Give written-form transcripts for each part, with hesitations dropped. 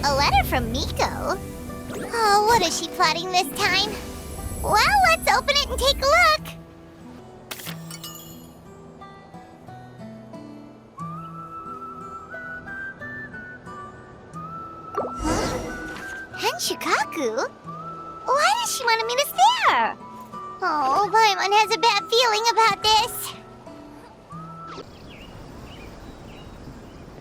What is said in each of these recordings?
A letter from Miko? Oh, what is she plotting this time? Well, let's open it and take a look. Henshikaku? Why does she want me to stare? Oh, Paimon has a bad feeling about this.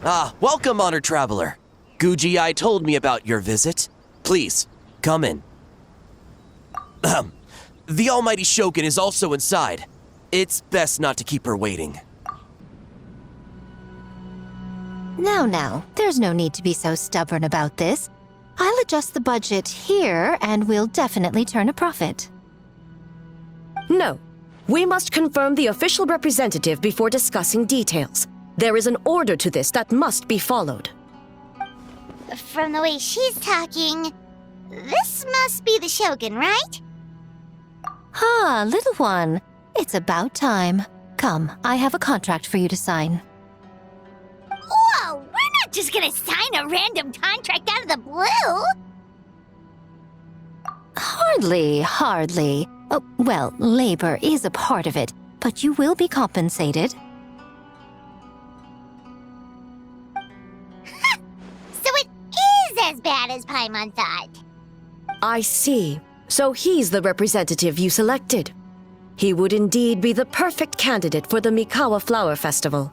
Ah, welcome, honored traveler. Guji told me about your visit. Please, come in. The almighty Shogun is also inside. It's best not to keep her waiting. Now, there's no need to be so stubborn about this. I'll adjust the budget here, and we'll definitely turn a profit. No. We must confirm the official representative before discussing details. There is an order to this that must be followed. From the way she's talking, this must be the Shogun, right? Ah, little one. It's about time. Come, I have a contract for you to sign. Whoa, we're not just gonna sign a random contract out of the blue! Hardly. Oh, well, labor is a part of it, but you will be compensated. So it is as bad as Paimon thought. I see. So he's the representative you selected. He would indeed be the perfect candidate for the Mikawa Flower Festival.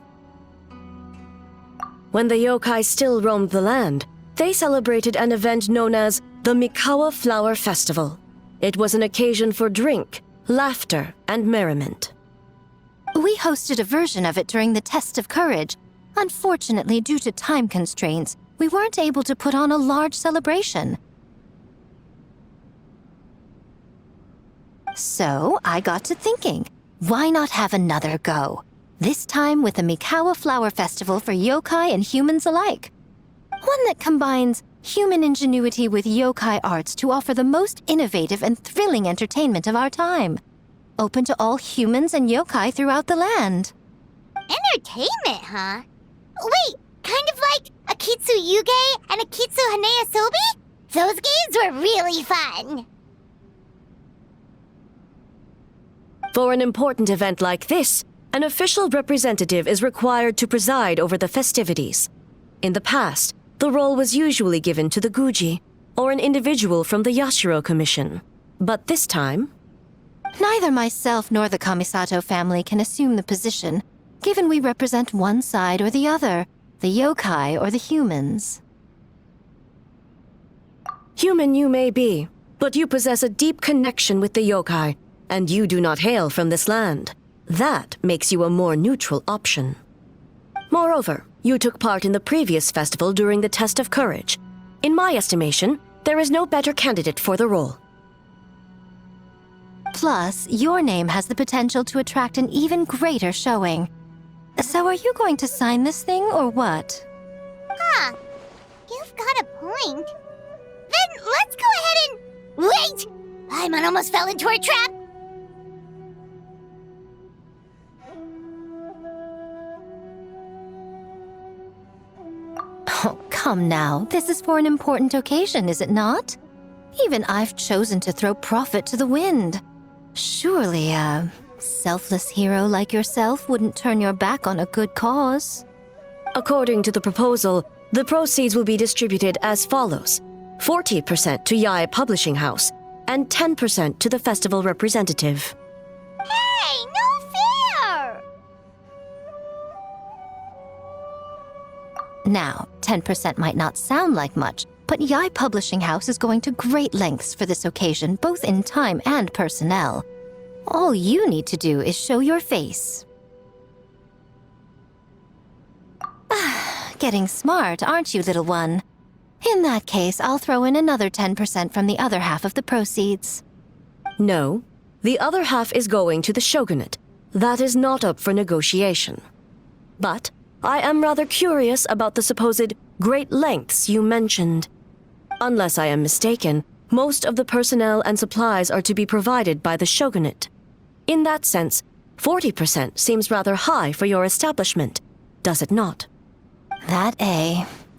When the yokai still roamed the land, they celebrated an event known as the Mikawa Flower Festival. It was an occasion for drink, laughter, and merriment. We hosted a version of it during the Test of Courage. Unfortunately, due to time constraints, we weren't able to put on a large celebration. So, I got to thinking, why not have another go? This time with the Mikawa Flower Festival for yokai and humans alike. One that combines human ingenuity with yokai arts to offer the most innovative and thrilling entertainment of our time. Open to all humans and yokai throughout the land. Entertainment, huh? Wait, kind of like Akitsu Yuge and Akitsu Hanea Sobi? Those games were really fun. For an important event like this, an official representative is required to preside over the festivities. In the past, the role was usually given to the Guji, or an individual from the Yashiro Commission. But this time... Neither myself nor the Kamisato family can assume the position, given we represent one side or the other, the yokai or the humans. Human you may be, but you possess a deep connection with the yokai, and you do not hail from this land. That makes you a more neutral option. Moreover, you took part in the previous festival during the Test of Courage. In my estimation, there is no better candidate for the role. Plus, your name has the potential to attract an even greater showing. So are you going to sign this thing, or what? Huh. You've got a point. Then let's go ahead and... Wait! Paimon almost fell into our trap! Oh, come now. This is for an important occasion, is it not? Even I've chosen to throw profit to the wind. Surely a selfless hero like yourself wouldn't turn your back on a good cause. According to the proposal, the proceeds will be distributed as follows: 40% to Yae Publishing House, and 10% to the festival representative. Hey, no fair! Now, 10% might not sound like much, but Yae Publishing House is going to great lengths for this occasion, both in time and personnel. All you need to do is show your face. Getting smart, aren't you, little one? In that case, I'll throw in another 10% from the other half of the proceeds. No, the other half is going to the shogunate. That is not up for negotiation. But I am rather curious about the supposed great lengths you mentioned. Unless I am mistaken, most of the personnel and supplies are to be provided by the shogunate. In that sense, 40% seems rather high for your establishment, does it not? That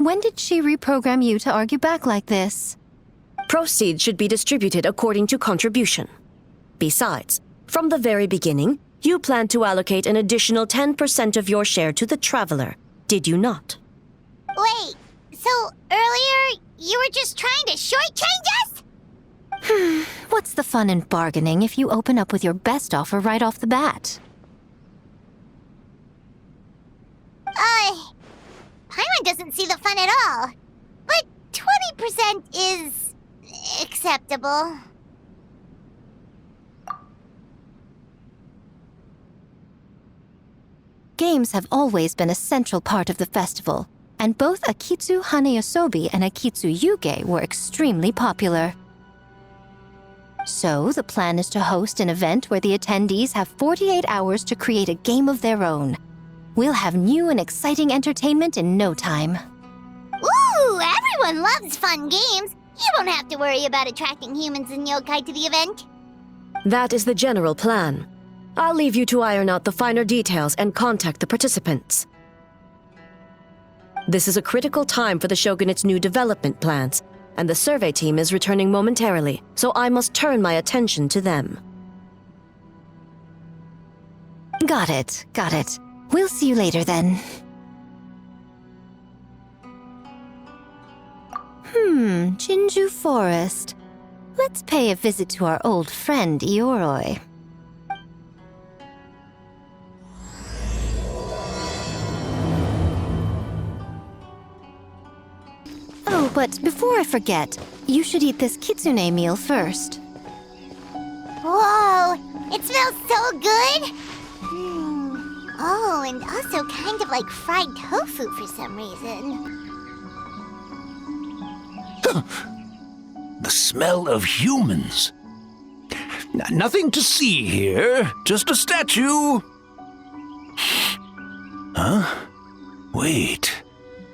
When did she reprogram you to argue back like this? Proceeds should be distributed according to contribution. Besides, from the very beginning, you planned to allocate an additional 10% of your share to the Traveler, did you not? Wait, so earlier you were just trying to shortchange us? What's the fun in bargaining if you open up with your best offer right off the bat? Paimon doesn't see the fun at all. But 20% is acceptable. Games have always been a central part of the festival, and both Akitsu Haneyosobi and Akitsu Yuge were extremely popular. So, the plan is to host an event where the attendees have 48 hours to create a game of their own. We'll have new and exciting entertainment in no time. Ooh, everyone loves fun games. You won't have to worry about attracting humans and yokai to the event. That is the general plan. I'll leave you to iron out the finer details and contact the participants. This is a critical time for the Shogunate's new development plans, and the survey team is returning momentarily, so I must turn my attention to them. Got it, got it. We'll see you later then. Jinju Forest. Let's pay a visit to our old friend Ioroi. Oh, but before I forget, you should eat this kitsune meal first. Whoa, it smells so good! Oh, and also kind of like fried tofu for some reason. The smell of humans. Nothing to see here, just a statue. Huh? Wait,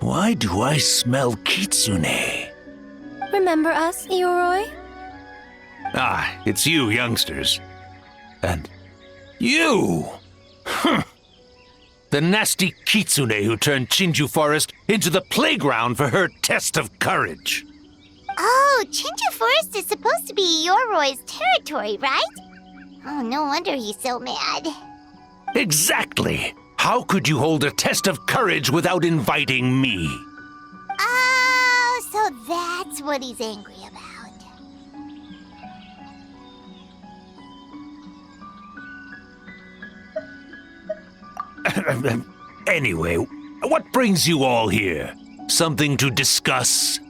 why do I smell kitsune? Remember us, Ioroi? Ah, it's you youngsters. And you! The nasty kitsune who turned Chinju Forest into the playground for her test of courage. Oh, Chinju Forest is supposed to be Yoroi's territory, right? Oh, no wonder he's so mad. Exactly! How could you hold a test of courage without inviting me? Oh, so that's what he's angry about. Anyway, what brings you all here? Something to discuss?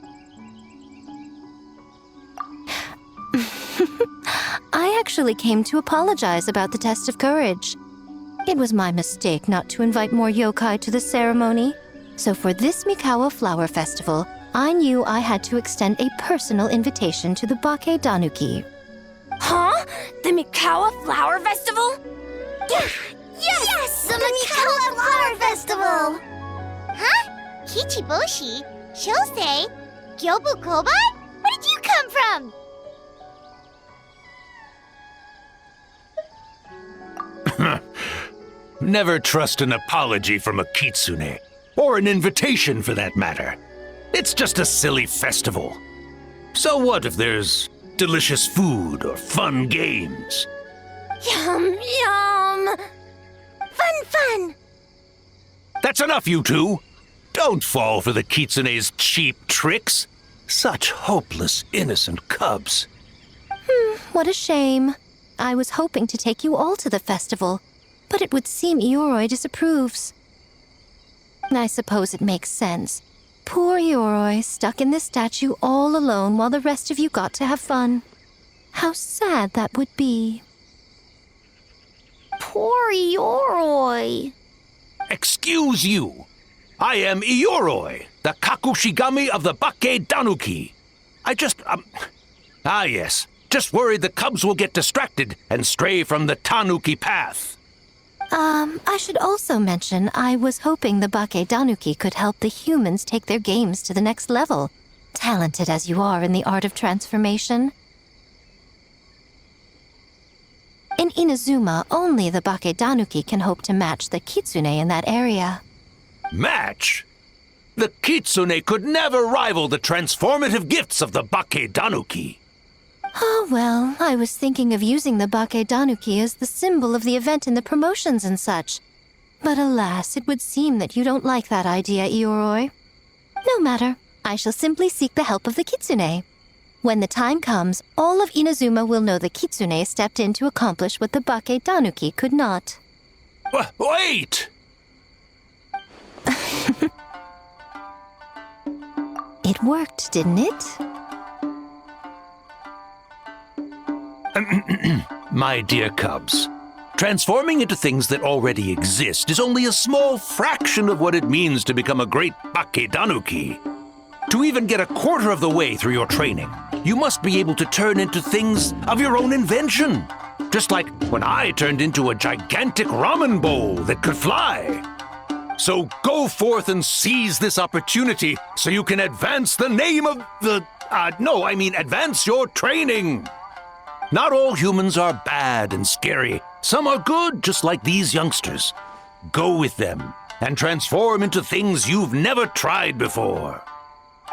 I actually came to apologize about the test of courage. It was my mistake not to invite more yokai to the ceremony. So for this Mikawa Flower Festival, I knew I had to extend a personal invitation to the Bake Danuki. Huh? The Mikawa Flower Festival? Yes! The Mikawa Flower Festival! Huh? Kichiboshi? Shosei? Gyobu Koban? Where did you come from? Never trust an apology from a kitsune, or an invitation for that matter. It's just a silly festival. So what if there's delicious food or fun games? Yum, yum! Fun! That's enough, you two! Don't fall for the kitsune's cheap tricks. Such hopeless, innocent cubs. What a shame. I was hoping to take you all to the festival, but it would seem Ioroi disapproves. I suppose it makes sense. Poor Ioroi, stuck in this statue all alone while the rest of you got to have fun. How sad that would be. Poor Yoroi. Excuse you. I am Ioroi, the Kakushigami of the Bake Danuki. Yes. Just worried the cubs will get distracted and stray from the Tanuki path. I should also mention I was hoping the Bake Danuki could help the humans take their games to the next level, talented as you are in the art of transformation. In Inazuma, only the Bake Danuki can hope to match the kitsune in that area. Match? The Kitsune could never rival the transformative gifts of the Bake Danuki. Oh, well, I was thinking of using the Bake Danuki as the symbol of the event in the promotions and such. But alas, it would seem that you don't like that idea, Ioroi. No matter. I shall simply seek the help of the Kitsune. When the time comes, all of Inazuma will know the Kitsune stepped in to accomplish what the Bake Danuki could not. Wait! It worked, didn't it? My dear cubs, transforming into things that already exist is only a small fraction of what it means to become a great Bake Danuki. To even get a quarter of the way through your training, you must be able to turn into things of your own invention. Just like when I turned into a gigantic ramen bowl that could fly. So go forth and seize this opportunity so you can advance the name of the... advance your training. Not all humans are bad and scary. Some are good, just like these youngsters. Go with them and transform into things you've never tried before.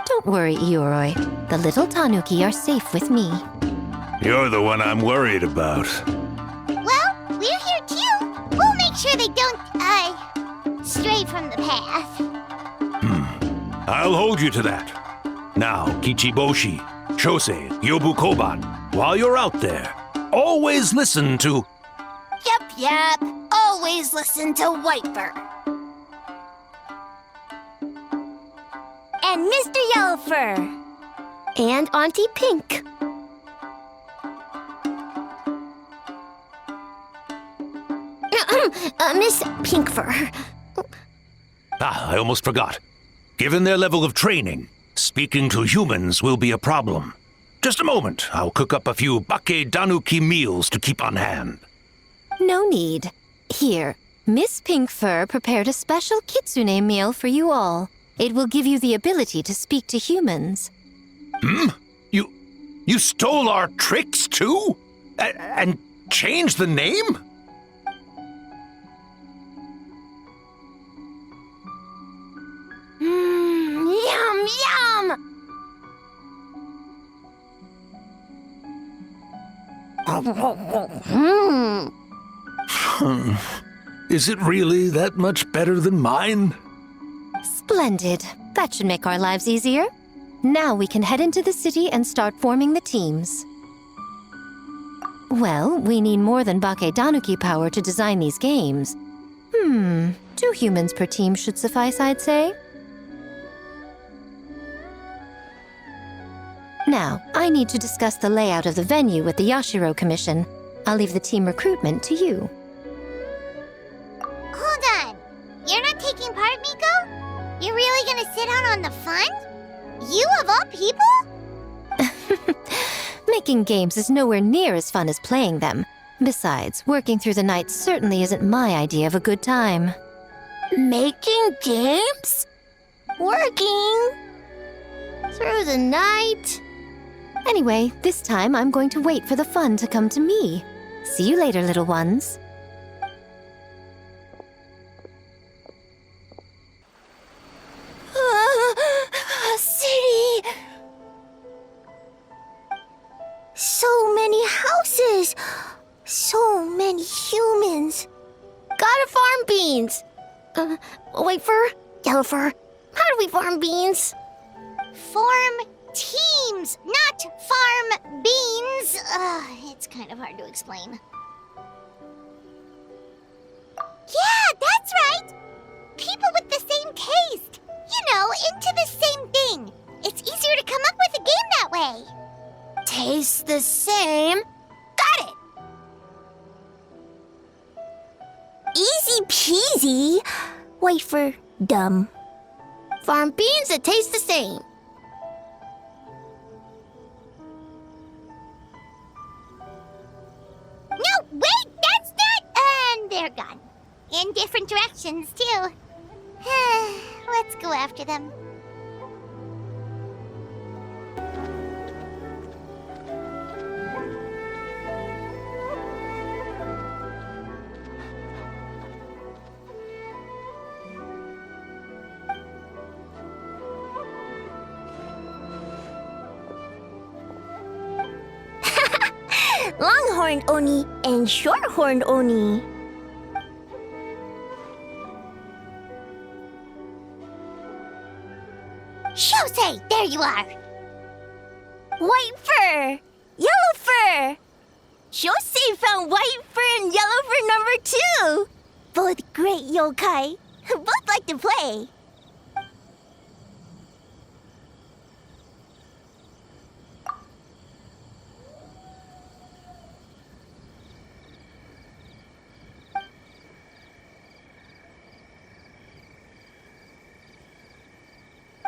Don't worry, Ioroi. The little Tanuki are safe with me. You're the one I'm worried about. Well, we're here too. We'll make sure they don't, stray from the path. I'll hold you to that. Now, Kichiboshi, Shosei, Yobu Koban, while you're out there, always listen to... Yep. Always listen to Whitefur. And Mr. Yellowfur. And Auntie Pink. Miss Pinkfur. I almost forgot. Given their level of training, speaking to humans will be a problem. Just a moment, I'll cook up a few Bake Danuki meals to keep on hand. No need. Here, Miss Pinkfur prepared a special kitsune meal for you all. It will give you the ability to speak to humans. You stole our tricks too? And changed the name? Yum! Is it really that much better than mine? Splendid. That should make our lives easier. Now we can head into the city and start forming the teams. Well, we need more than Bake Danuki power to design these games. 2 humans per team should suffice, I'd say. Now, I need to discuss the layout of the venue with the Yashiro Commission. I'll leave the team recruitment to you. Hold on. You're not taking part, Miko? You're really gonna sit out on the fun? You of all people? Making games is nowhere near as fun as playing them. Besides, working through the night certainly isn't my idea of a good time. Making games? Working? Through the night? Anyway, this time I'm going to wait for the fun to come to me. See you later, little ones. City! So many houses! So many humans! Gotta farm beans! Whitefur? Yellowfur? How do we farm beans? Form teams, not farm beans. It's kind of hard to explain. Yeah, that's right! People with the same taste. You know, into the same thing. It's easier to come up with a game that way. Tastes the same. Got it! Easy peasy. Whitefur, dumb. Farm beans that taste the same. No, wait, that's not... And they're gone. In different directions, too. Let's go after them. Longhorn Oni and Shorthorn Oni. Shosei, there you are. White fur! Yellow fur! Shosei found white fur and yellow fur number 2. Both great yokai. Both like to play.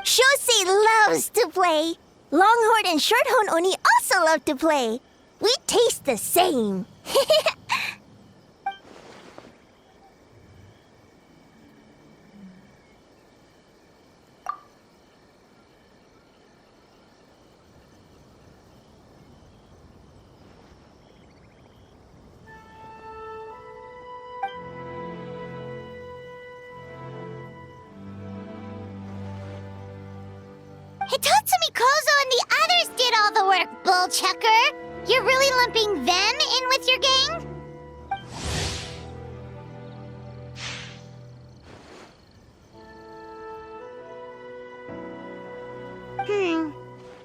Shosei loves to play. Longhorn and Shorthorn Oni also love to play. We taste the same. Hitatsumi Kozo and the others did all the work, bullchucker. You're really lumping them in with your gang?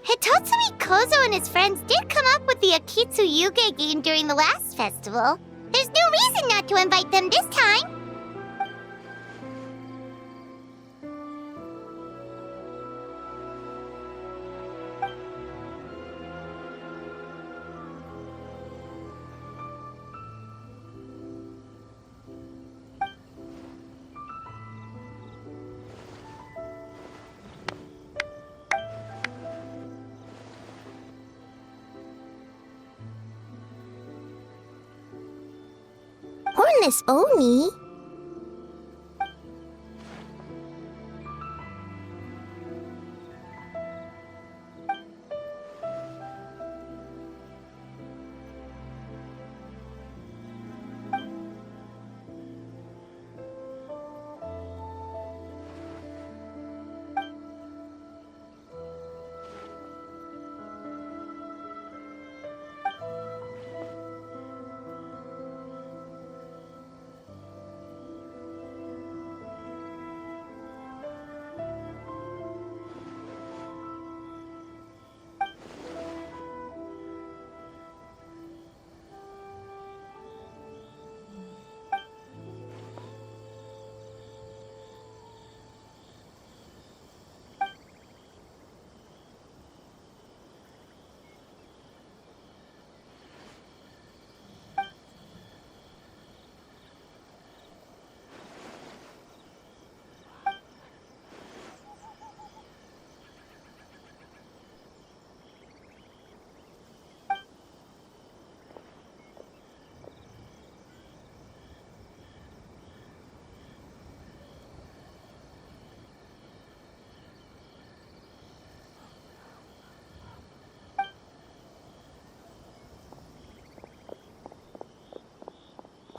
Hitatsumi Kozo and his friends did come up with the Akitsu Yuge game during the last festival. There's no reason not to invite them this time. Hornless Oni?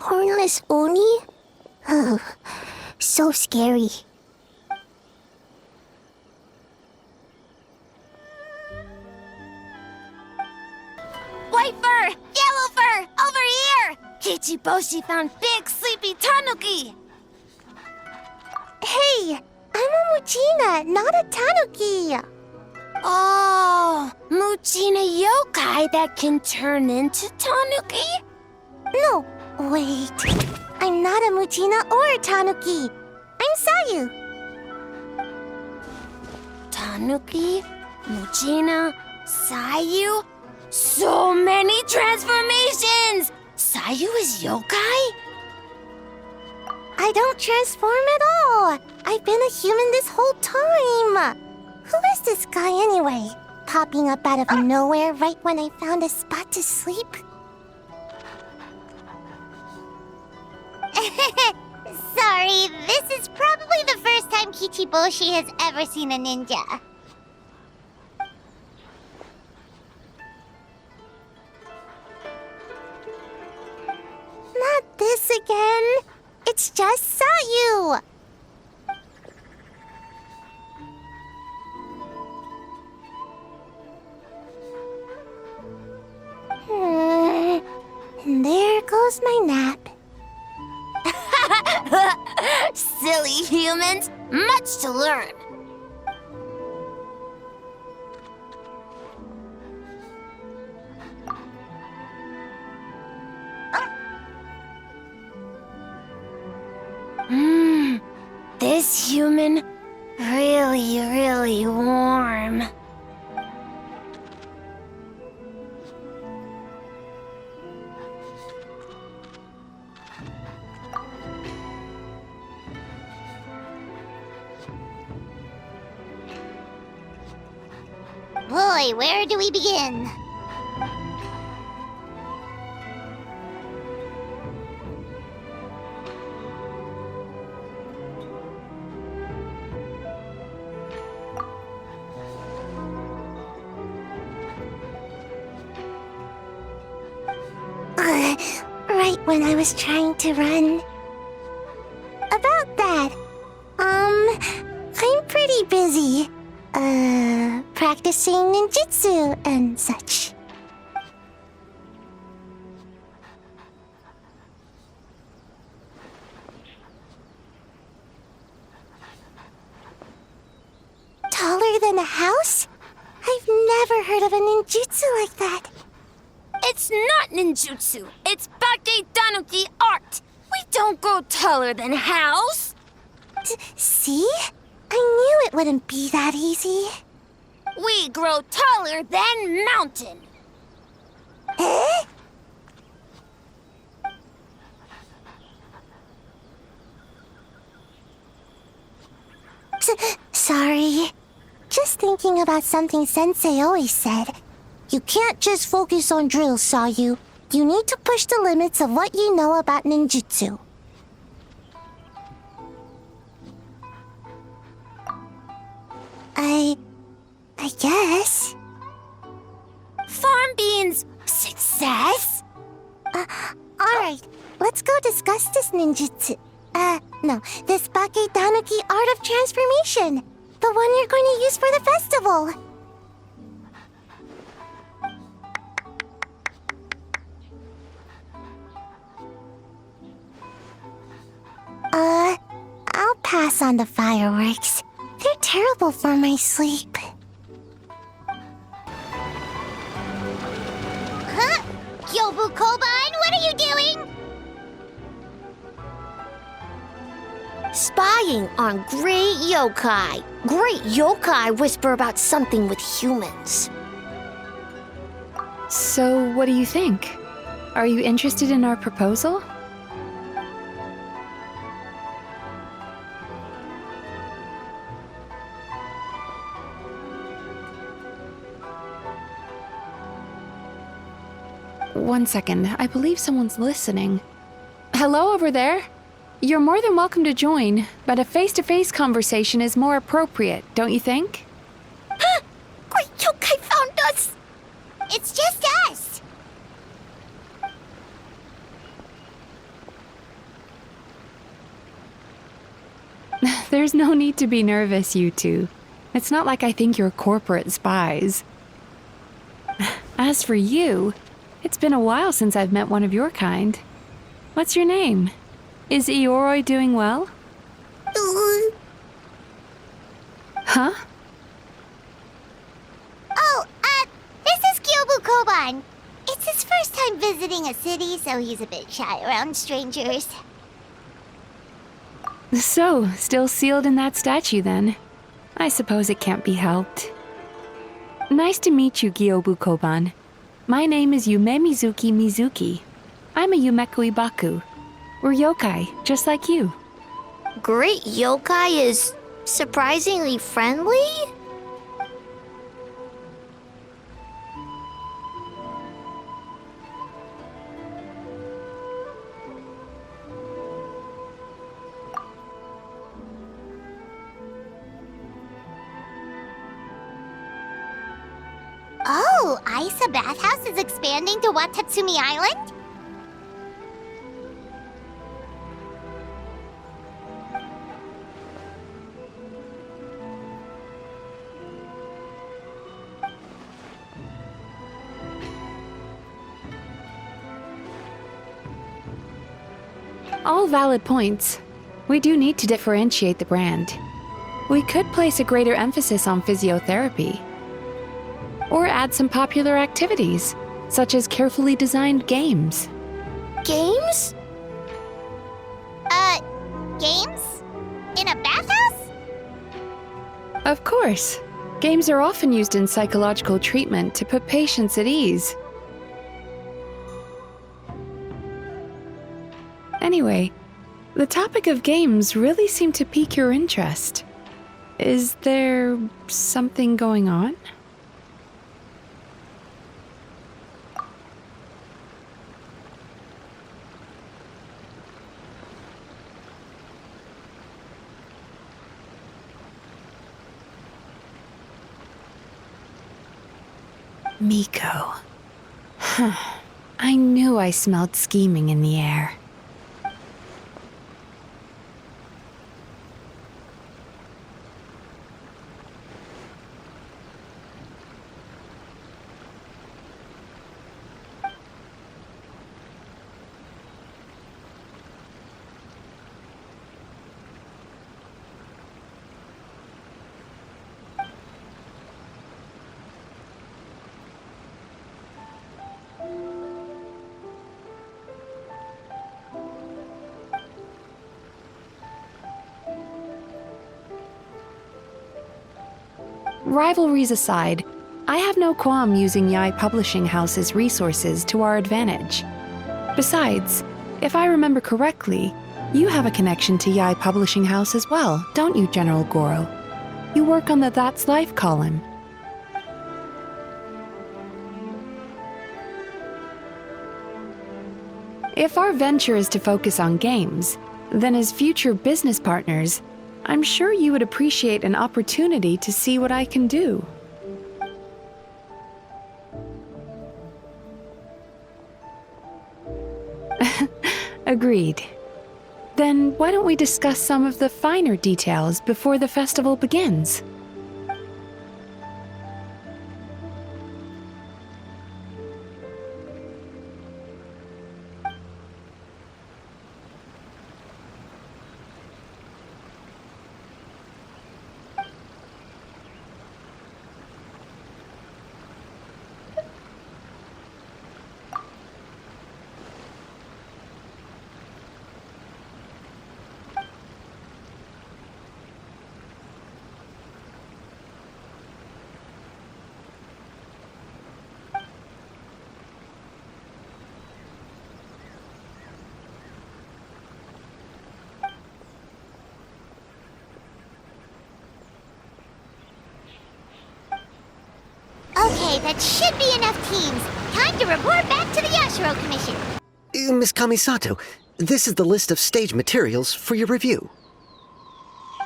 Hornless Oni? Oh, so scary. White fur! Yellow fur! Over here! Kichiboshi found big sleepy tanuki! Hey! I'm a Muchina, not a tanuki! Oh, Muchina yokai that can turn into tanuki? No, wait. I'm not a Muchina or a tanuki. I'm Sayu. Tanuki, Muchina, Sayu? So many transformations! Sayu is yokai? I don't transform at all. I've been a human this whole time. Who is this guy anyway? Popping up out of nowhere right when I found a spot to sleep? Sorry, this is probably the first time Kichiboshi has ever seen a ninja. Not this again. It's just Sayu. And there goes my nap. Silly humans, much to learn. This human, really warm. Boy, where do we begin? Right when I was trying to run. About that, I'm pretty busy. Practicing ninjutsu and such. Taller than a house? I've never heard of a ninjutsu like that. It's not ninjutsu. It's Parte Tanuki art. We don't grow taller than house. See? I knew it wouldn't be that easy. We grow taller than mountain. Eh? Sorry. Just thinking about something Sensei always said. You can't just focus on drills, Sayu. You need to push the limits of what you know about ninjutsu. I guess. Farm beans, success? Alright, let's go discuss this ninjutsu. No, this Bake Tanuki Art of Transformation. The one you're going to use for the festival. I'll pass on the fireworks. They're terrible for my sleep. Huh? Gyobu Koban, what are you doing? Spying on great yokai. Great yokai whisper about something with humans. So, what do you think? Are you interested in our proposal? One second, I believe someone's listening. Hello over there? You're more than welcome to join, but a face-to-face conversation is more appropriate, don't you think? Great yokai found us! It's just us. There's no need to be nervous, you two. It's not like I think you're corporate spies. As for you, it's been a while since I've met one of your kind. What's your name? Is Ioroi doing well? Huh? Oh, this is Gyobu Koban. It's his first time visiting a city, so he's a bit shy around strangers. So, still sealed in that statue then? I suppose it can't be helped. Nice to meet you, Gyobu Koban. My name is Yume Mizuki. I'm a Yumeku Ibaku. We're yokai, just like you. Great yokai is surprisingly friendly? Oh, Isa Bathhouse is expanding to Watatsumi Island? All valid points. We do need to differentiate the brand. We could place a greater emphasis on physiotherapy. Or add some popular activities, such as carefully designed games. Games? Games? In a bathhouse? Of course. Games are often used in psychological treatment to put patients at ease. Anyway, the topic of games really seemed to pique your interest. Is there something going on? Miko. I knew I smelled scheming in the air. Rivalries aside, I have no qualm using Yai Publishing House's resources to our advantage. Besides, if I remember correctly, you have a connection to Yai Publishing House as well, don't you, General Goro? You work on the That's Life column. If our venture is to focus on games, then as future business partners, I'm sure you would appreciate an opportunity to see what I can do. Agreed. Then why don't we discuss some of the finer details before the festival begins? Okay, that should be enough teams. Time to report back to the Yashiro Commission. Miss Kamisato, this is the list of stage materials for your review.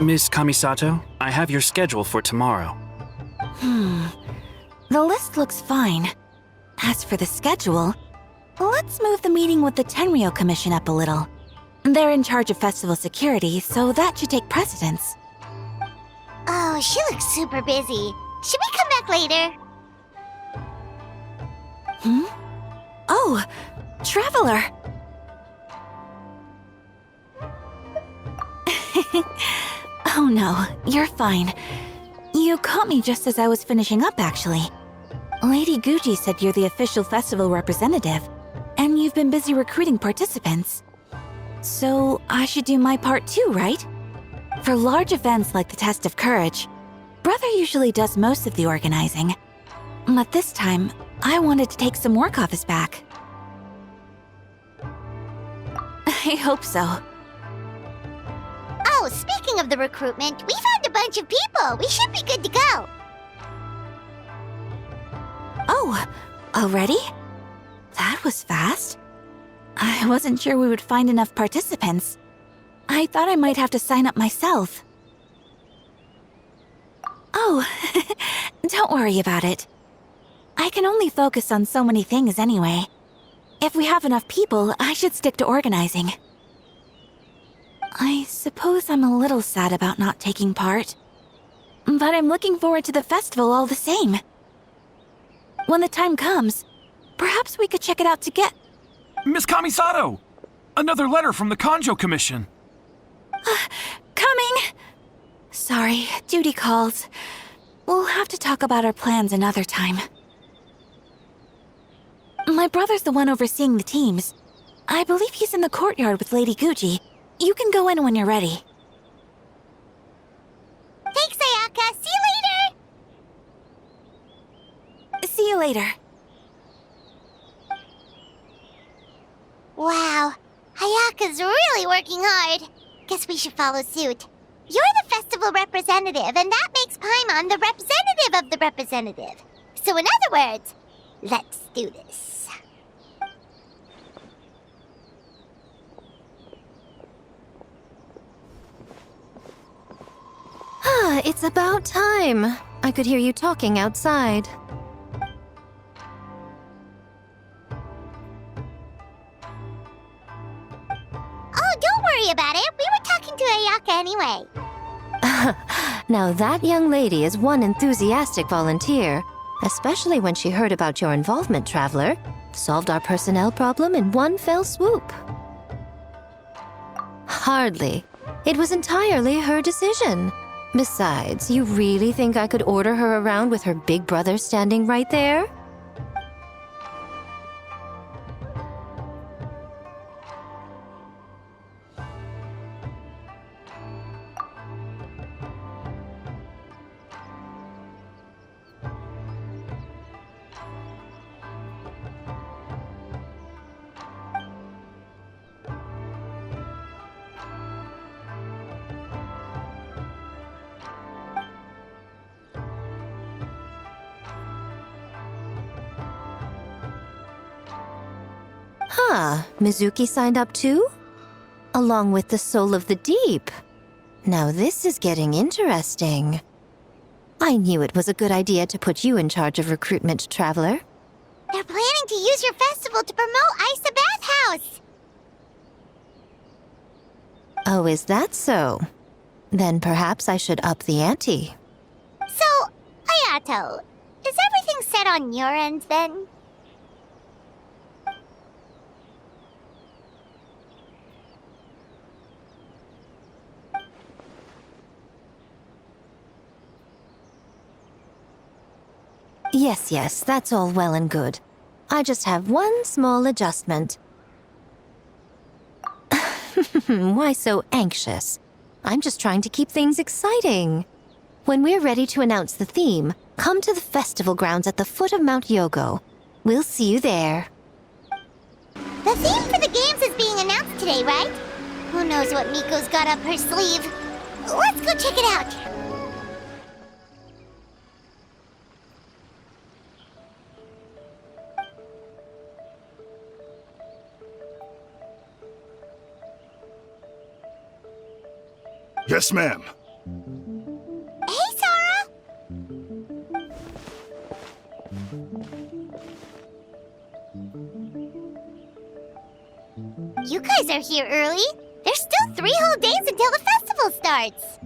Miss Kamisato, I have your schedule for tomorrow. The list looks fine. As for the schedule, let's move the meeting with the Tenryo Commission up a little. They're in charge of festival security, so that should take precedence. Oh, she looks super busy. Should we come back later? Oh, Traveler! Oh no, you're fine. You caught me just as I was finishing up, actually. Lady Guji said you're the official festival representative, and you've been busy recruiting participants. So I should do my part too, right? For large events like the Test of Courage, Brother usually does most of the organizing. But this time, I wanted to take some work off his back. I hope so. Oh, speaking of the recruitment, we found a bunch of people. We should be good to go. Oh, already? That was fast. I wasn't sure we would find enough participants. I thought I might have to sign up myself. Oh, don't worry about it. I can only focus on so many things anyway. If we have enough people, I should stick to organizing. I suppose I'm a little sad about not taking part. But I'm looking forward to the festival all the same. When the time comes, perhaps we could check it out together. Miss Kamisato! Another letter from the Kanjo Commission. Coming! Sorry, duty calls. We'll have to talk about our plans another time. My brother's the one overseeing the teams. I believe he's in the courtyard with Lady Guji. You can go in when you're ready. Thanks, Ayaka. See you later. See you later. Wow, Ayaka's really working hard. Guess we should follow suit. You're the festival representative, and that makes Paimon the representative of the representative. So in other words, let's do this. Ah, it's about time. I could hear you talking outside. Oh, don't worry about it. We were talking to Ayaka anyway. Now that young lady is one enthusiastic volunteer, especially when she heard about your involvement, Traveler. Solved our personnel problem in one fell swoop. Hardly. It was entirely her decision. Besides, you really think I could order her around with her big brother standing right there? Huh, Mizuki signed up too? Along with the Soul of the Deep. Now this is getting interesting. I knew it was a good idea to put you in charge of recruitment, Traveler. They're planning to use your festival to promote Isa Bathhouse. Oh, is that so? Then perhaps I should up the ante. So, Ayato, is everything set on your end then? Yes, that's all well and good. I just have one small adjustment. Why so anxious? I'm just trying to keep things exciting. When we're ready to announce the theme, come to the festival grounds at the foot of Mount Yogo. We'll see you there. The theme for the games is being announced today, right? Who knows what Miko's got up her sleeve? Let's go check it out. Yes, ma'am. Hey, Sora! You guys are here early. There's still 3 whole days until the festival starts.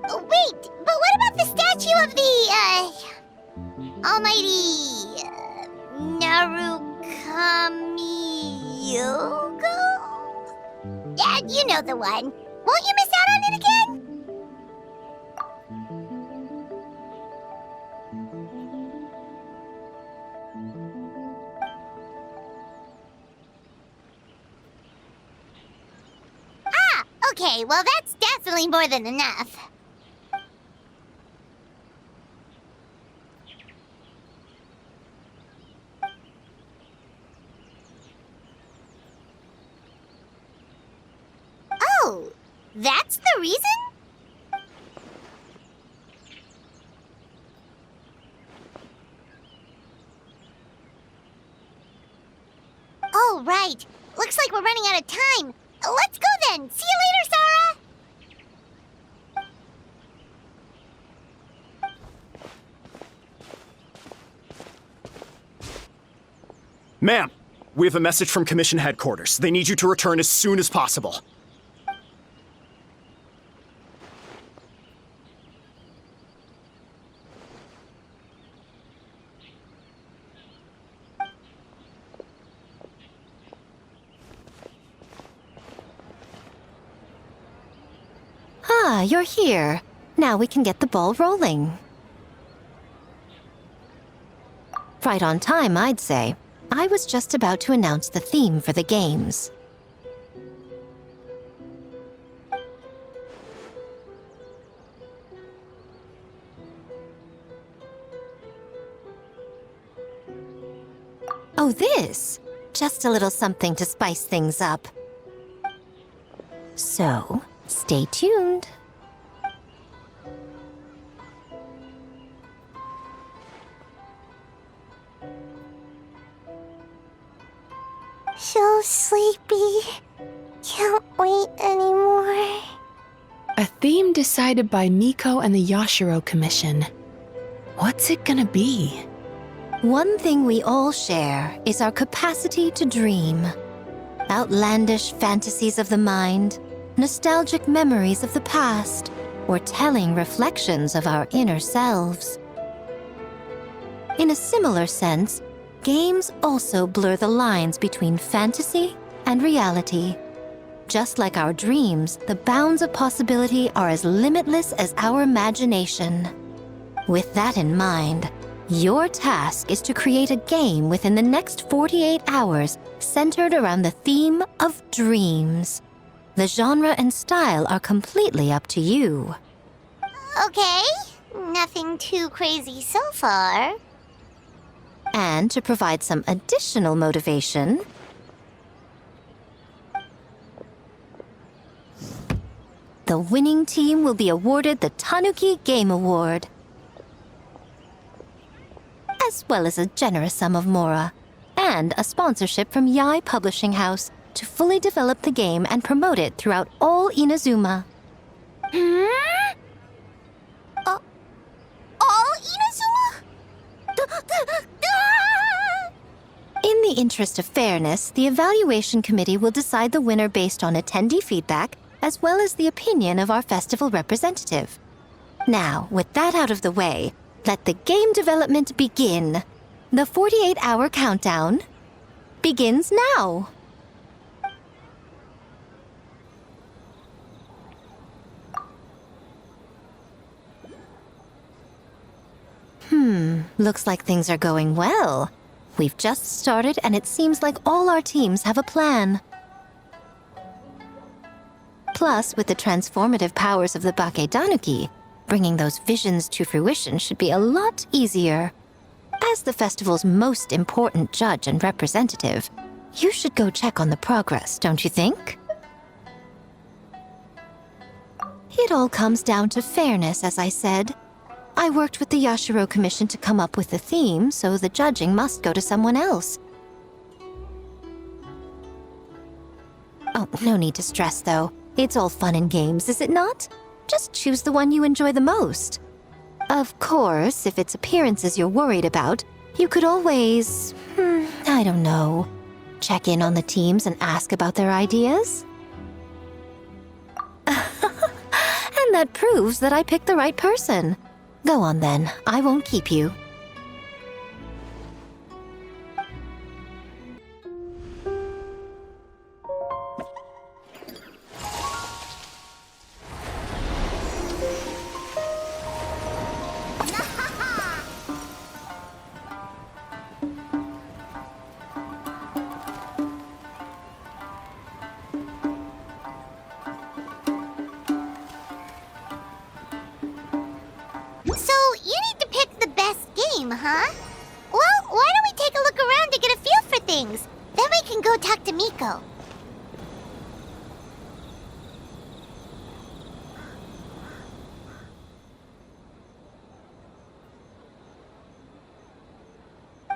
Oh, wait, but what about the statue of the, Almighty Narukami-yogo? Yeah, you know the one. Won't you miss out on it again? Ah, okay, well that's definitely more than enough. Oh, that's the reason? Oh, right. Looks like we're running out of time. Let's go then. See you later, Sora. Ma'am, we have a message from Commission Headquarters. They need you to return as soon as possible. you're here. Now we can get the ball rolling. Right on time, I'd say. I was just about to announce the theme for the games. Oh, this? Just a little something to spice things up. So, stay tuned. So sleepy. Can't wait anymore. A theme decided by Miko and the Yashiro Commission. What's it gonna be? One thing we all share is our capacity to dream. Outlandish fantasies of the mind, nostalgic memories of the past, or telling reflections of our inner selves. In a similar sense, games also blur the lines between fantasy and reality. Just like our dreams, the bounds of possibility are as limitless as our imagination. With that in mind, your task is to create a game within the next 48 hours centered around the theme of dreams. The genre and style are completely up to you. Okay, nothing too crazy so far. And to provide some additional motivation, the winning team will be awarded the Tanuki Game Award, as well as a generous sum of mora, and a sponsorship from Yai Publishing House to fully develop the game and promote it throughout all Inazuma. All Inazuma? In the interest of fairness, the evaluation committee will decide the winner based on attendee feedback, as well as the opinion of our festival representative. Now, with that out of the way, let the game development begin. The 48-hour countdown begins now. Looks like things are going well. We've just started, and it seems like all our teams have a plan. Plus, with the transformative powers of the Bakedanuki, bringing those visions to fruition should be a lot easier. As the festival's most important judge and representative, you should go check on the progress, don't you think? It all comes down to fairness, as I said. I worked with the Yashiro Commission to come up with the theme, so the judging must go to someone else. Oh, no need to stress, though. It's all fun and games, is it not? Just choose the one you enjoy the most. Of course, if it's appearances you're worried about, you could always, I don't know, check in on the teams and ask about their ideas. And that proves that I picked the right person. Go on then, I won't keep you. So, you need to pick the best game, huh? Well, why don't we take a look around to get a feel for things? Then we can go talk to Miko.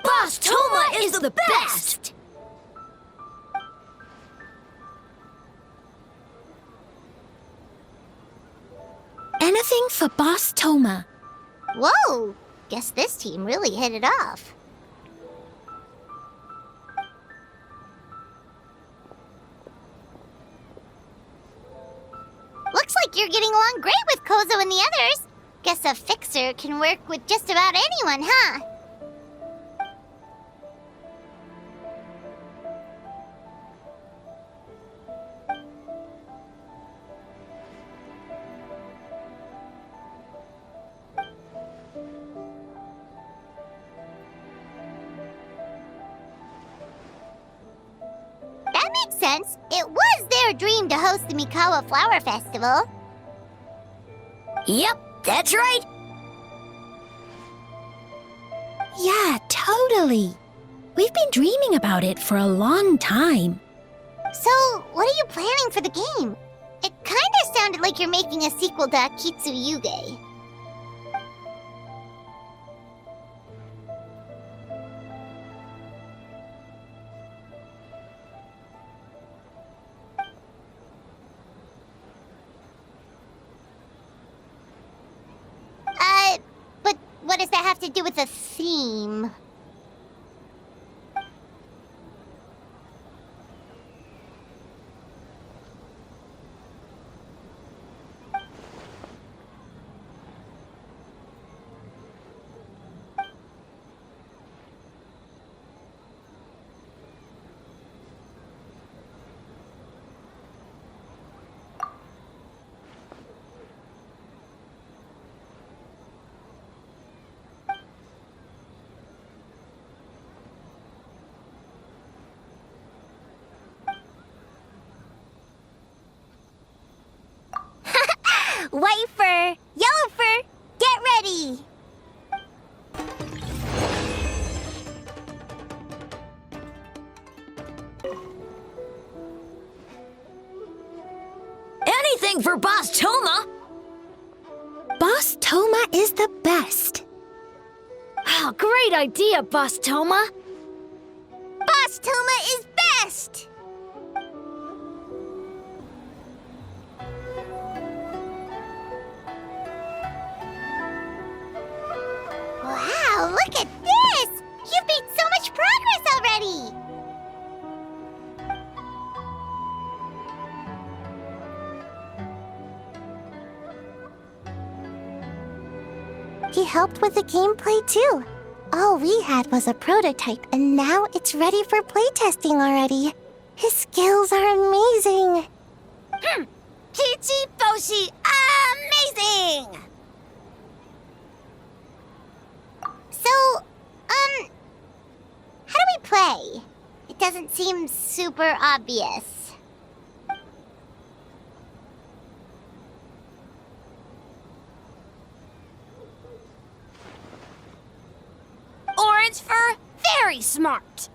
Boss Toma is the best! Anything for Boss Toma. Whoa! Guess this team really hit it off. Looks like you're getting along great with Kozo and the others. Guess a fixer can work with just about anyone, huh? sense. It was their dream to host the Mikawa Flower Festival. Yep, that's right. Yeah, totally. We've been dreaming about it for a long time. So, what are you planning for the game? It kinda sounded like you're making a sequel to Akitsu Yuge. But what does that have to do with the theme? White fur, yellow fur, get ready! Anything for Boss Toma! Boss Toma is the best. Oh, great idea, Boss Toma! Boss Toma is best! Wow, look at this! You've made so much progress already! He helped with the gameplay too. All we had was a prototype, and now it's ready for playtesting already. His skills are amazing. Chichi Boshi, amazing! So, how do we play? It doesn't seem super obvious. Orange fur, very smart.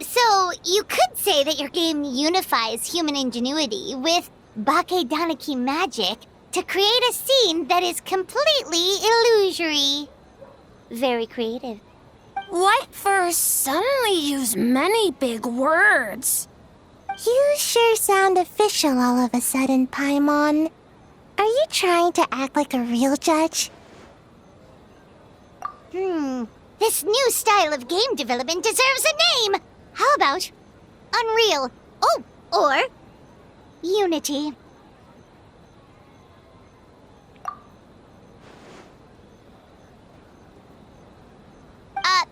So, you could say that your game unifies human ingenuity with Bakedanaki magic to create a scene that is completely illusory. Very creative. White fur suddenly use many big words. You sure sound official all of a sudden, Paimon. Are you trying to act like a real judge? This new style of game development deserves a name! How about Unreal? Oh, or Unity.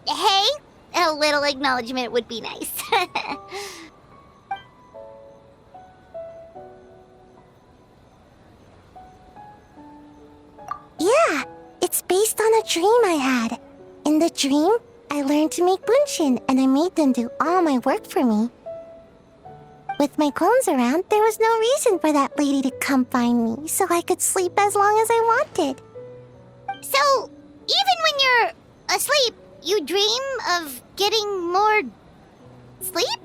Hey? A little acknowledgement would be nice. Yeah, it's based on a dream I had. In the dream, I learned to make bunshin, and I made them do all my work for me. With my clones around, there was no reason for that lady to come find me, so I could sleep as long as I wanted. So, even when you're asleep, you dream of getting more sleep?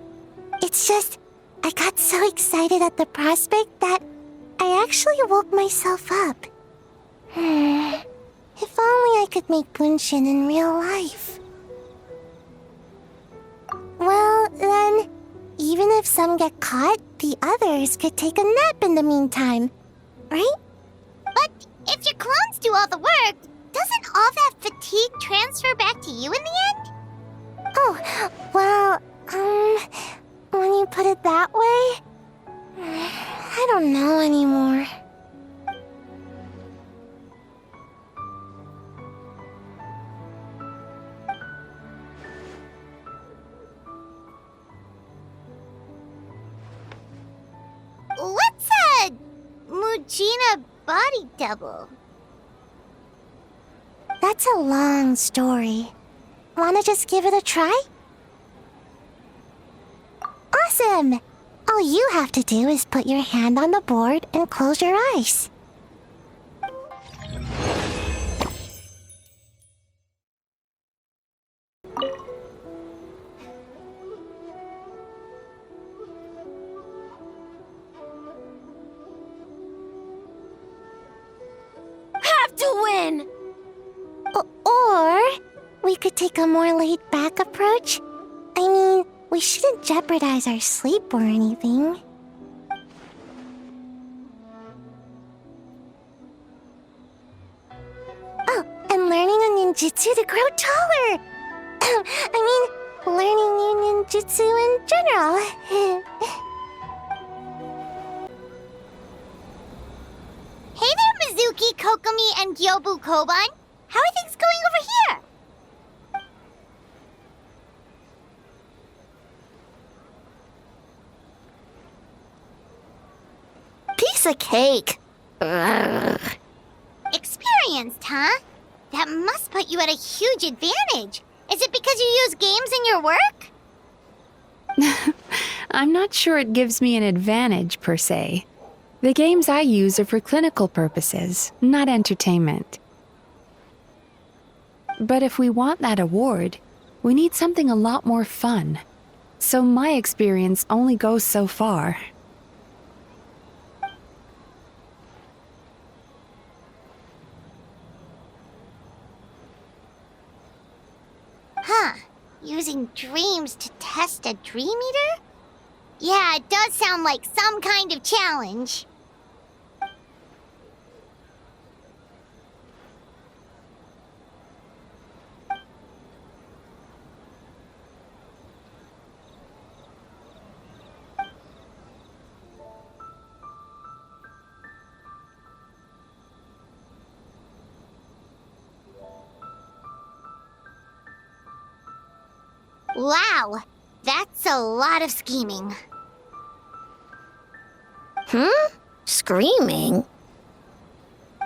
It's just, I got so excited at the prospect that I actually woke myself up. If only I could make bunshin in real life. Well, then, even if some get caught, the others could take a nap in the meantime, right? But if your clones do all the work, doesn't all that fatigue transfer back to you in the end? Oh, well, when you put it that way, I don't know anymore. What's a Mujina body double? That's a long story. Wanna just give it a try? Awesome! them! All you have to do is put your hand on the board and close your eyes. Have to win! Or we could take a more laid-back approach. I mean, we shouldn't jeopardize our sleep or anything. Oh, and learning a ninjutsu to grow taller! I mean, learning new ninjutsu in general. Hey there, Mizuki, Kokomi, and Gyobu Koban. How are things going over here? Piece of cake. Ugh. Experienced, huh? That must put you at a huge advantage. Is it because you use games in your work? I'm not sure it gives me an advantage, per se. The games I use are for clinical purposes, not entertainment. But if we want that award, we need something a lot more fun. So my experience only goes so far. Huh. Using dreams to test a dream eater? Yeah, it does sound like some kind of challenge. Wow, that's a lot of scheming. Screaming?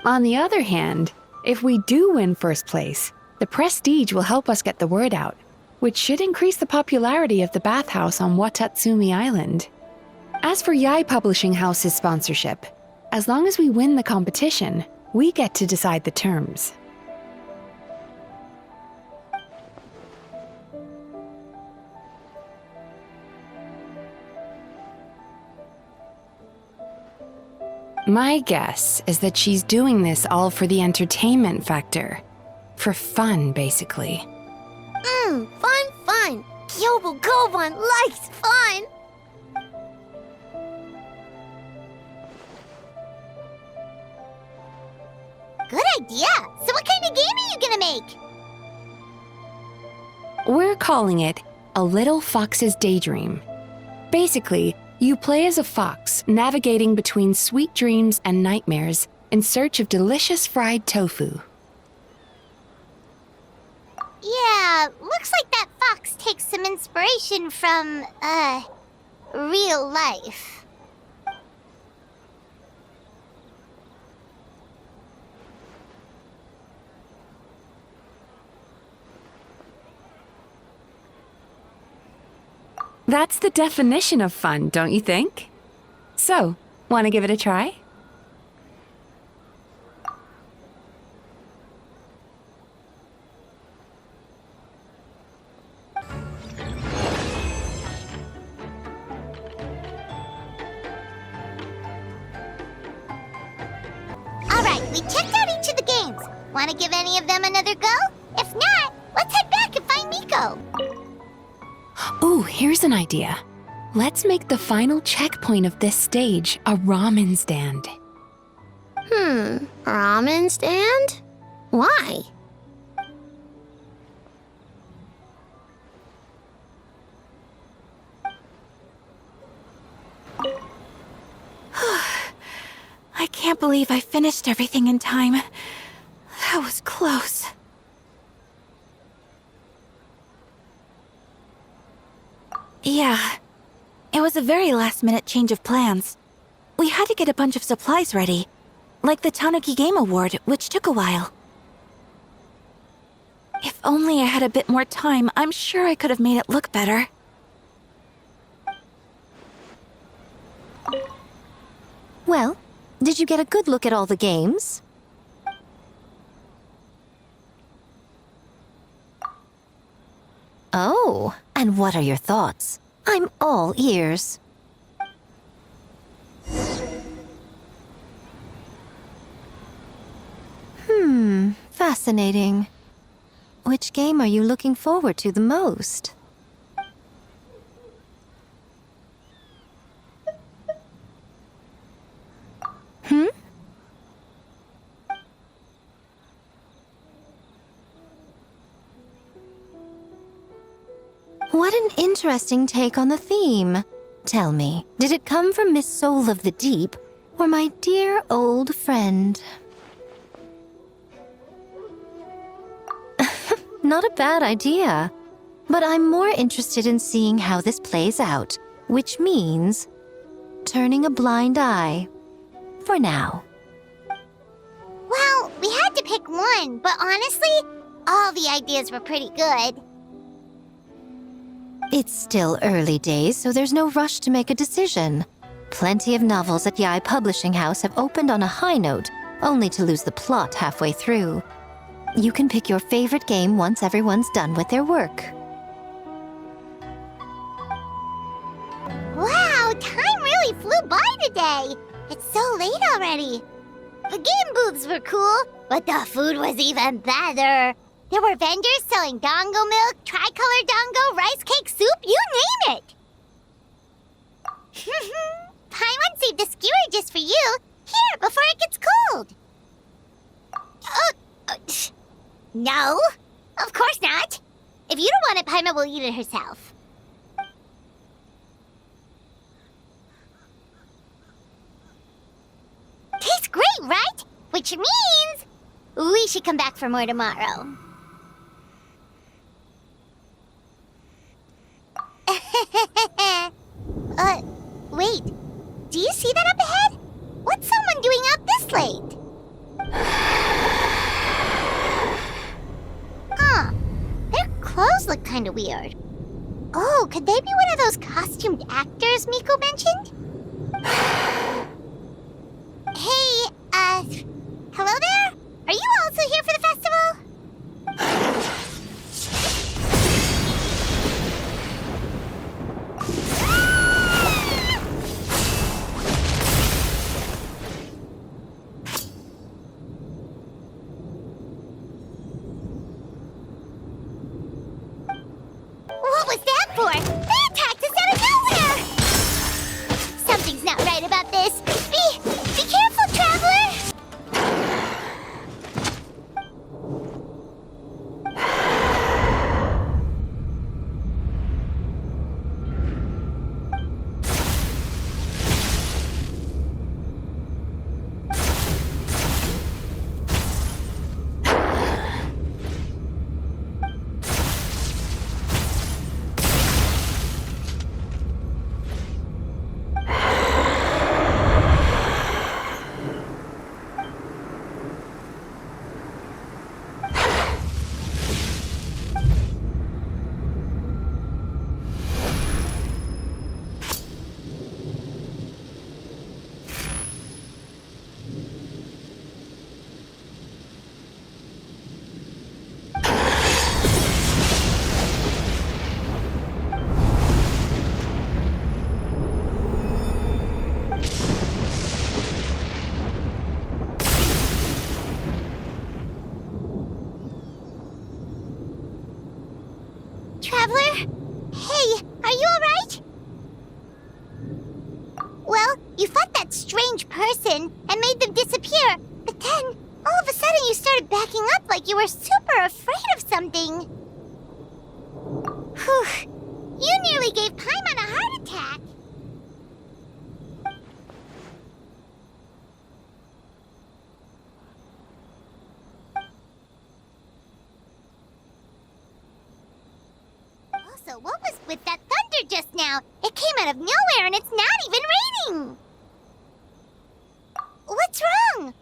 On the other hand, if we do win first place, the prestige will help us get the word out, which should increase the popularity of the bathhouse on Watatsumi Island. As for Yai Publishing House's sponsorship, as long as we win the competition, we get to decide the terms. My guess is that she's doing this all for the entertainment factor. For fun, basically. Fun. Kyobo Koban likes fun. Good idea. So what kind of game are you gonna make? We're calling it A Little Fox's Daydream. Basically, you play as a fox, navigating between sweet dreams and nightmares in search of delicious fried tofu. Yeah, looks like that fox takes some inspiration from, real life. That's the definition of fun, don't you think? So, want to give it a try? Alright, we checked out each of the games. Wanna give any of them another go? If not, let's head back and find Miko. Ooh, here's an idea. Let's make the final checkpoint of this stage a ramen stand. Ramen stand? Why? I can't believe I finished everything in time. That was close. Yeah, it was a very last-minute change of plans. We had to get a bunch of supplies ready, like the Tanuki Game Award, which took a while. If only I had a bit more time, I'm sure I could have made it look better. Well, did you get a good look at all the games? Oh, and what are your thoughts? I'm all ears. Fascinating. Which game are you looking forward to the most? What an interesting take on the theme. Tell me, did it come from Miss Soul of the Deep, or my dear old friend? Not a bad idea. But I'm more interested in seeing how this plays out, which means turning a blind eye. For now. Well, we had to pick one, but honestly, all the ideas were pretty good. It's still early days, so there's no rush to make a decision. Plenty of novels at Yai Publishing House have opened on a high note, only to lose the plot halfway through. You can pick your favorite game once everyone's done with their work. Wow, time really flew by today. It's so late already. The game booths were cool, but the food was even better. There were vendors selling dango milk, tricolor dango, rice cake soup, you name it. Paimon saved the skewer just for you. Here, before it gets cold. No, of course not. If you don't want it, Paimon will eat it herself. Tastes great, right? Which means we should come back for more tomorrow. Wait. Do you see that up ahead? What's someone doing out this late? Huh. Their clothes look kind of weird. Oh, could they be one of those costumed actors Miko mentioned? Hey, hello there? Are you also here for the festival? What was that for? They attacked us out of nowhere! Something's not right about this. Be careful, traveler! Traveler? Hey, are you alright? Well, you fought that strange person and made them disappear, but then, all of a sudden you started backing up like you were super afraid of something. Whew. You nearly gave Paimon a heart attack. Also, what was with that thunder just now? It came out of nowhere and it's not even raining! What's wrong?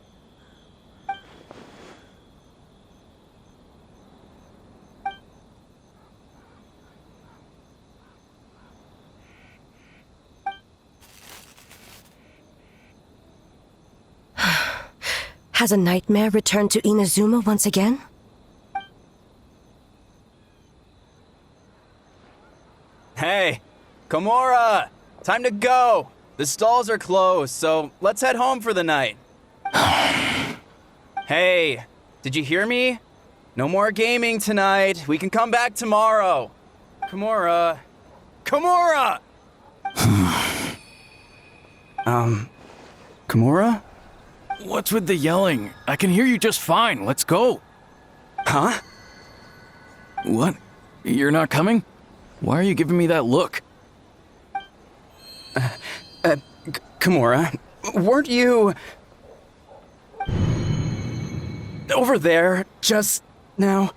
Has a nightmare returned to Inazuma once again? Hey, Komura! Time to go! The stalls are closed, so let's head home for the night. Hey, did you hear me? No more gaming tonight. We can come back tomorrow. Komura. Komura! Komura? What's with the yelling? I can hear you just fine. Let's go. Huh? What? You're not coming? Why are you giving me that look? Komura, weren't you over there just now?